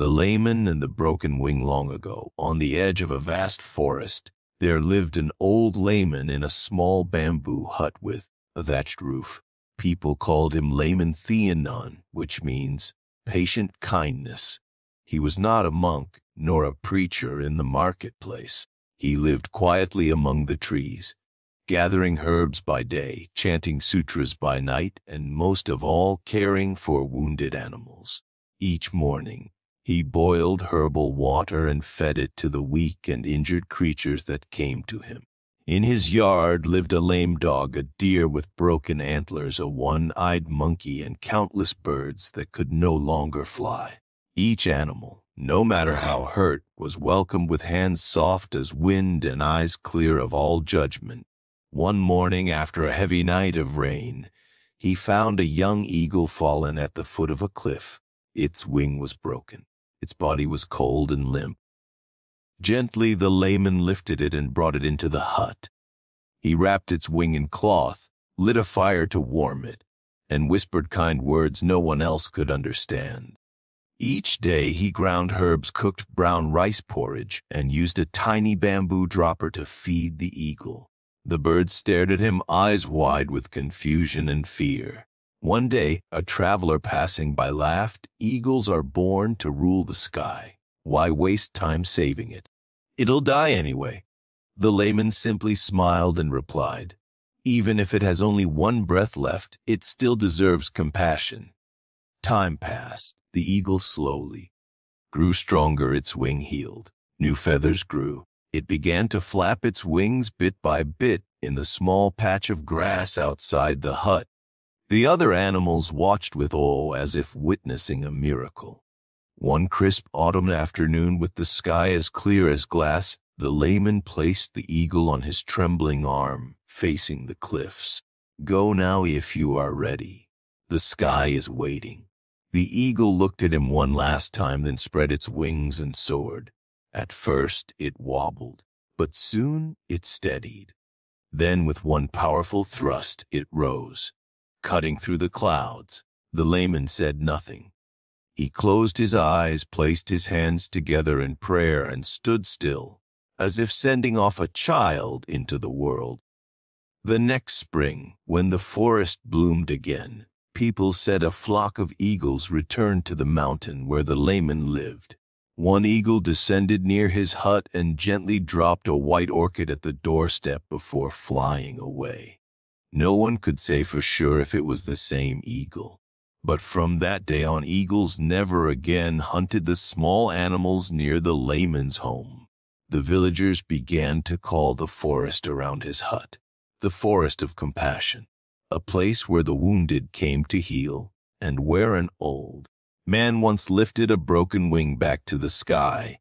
The layman and the broken wing. Long ago, on the edge of a vast forest, there lived an old layman in a small bamboo hut with a thatched roof. People called him Layman Theanon, which means patient kindness. He was not a monk nor a preacher in the marketplace. He lived quietly among the trees, gathering herbs by day, chanting sutras by night, and most of all caring for wounded animals. Each morning, he boiled herbal water and fed it to the weak and injured creatures that came to him. In his yard lived a lame dog, a deer with broken antlers, a one-eyed monkey, and countless birds that could no longer fly. Each animal, no matter how hurt, was welcomed with hands soft as wind and eyes clear of all judgment. One morning, after a heavy night of rain, he found a young eagle fallen at the foot of a cliff. Its wing was broken. Its body was cold and limp. Gently the layman lifted it and brought it into the hut. He wrapped its wing in cloth, lit a fire to warm it, and whispered kind words no one else could understand. Each day he ground herbs, cooked brown rice porridge, and used a tiny bamboo dropper to feed the eagle. The bird stared at him, eyes wide with confusion and fear. One day, a traveler passing by laughed, "Eagles are born to rule the sky. Why waste time saving it? It'll die anyway." The layman simply smiled and replied, "Even if it has only one breath left, it still deserves compassion." Time passed. The eagle slowly grew stronger. Its wing healed. New feathers grew. It began to flap its wings bit by bit in the small patch of grass outside the hut. The other animals watched with awe as if witnessing a miracle. One crisp autumn afternoon, with the sky as clear as glass, the layman placed the eagle on his trembling arm, facing the cliffs. "Go now if you are ready. The sky is waiting." The eagle looked at him one last time, then spread its wings and soared. At first it wobbled, but soon it steadied. Then with one powerful thrust it rose, cutting through the clouds. The layman said nothing. He closed his eyes, placed his hands together in prayer, and stood still, as if sending off a child into the world. The next spring, when the forest bloomed again, people said a flock of eagles returned to the mountain where the layman lived. One eagle descended near his hut and gently dropped a white orchid at the doorstep before flying away. No one could say for sure if it was the same eagle. But from that day on, eagles never again hunted the small animals near the layman's home. The villagers began to call the forest around his hut the Forest of Compassion, a place where the wounded came to heal, and where an old man once lifted a broken wing back to the sky.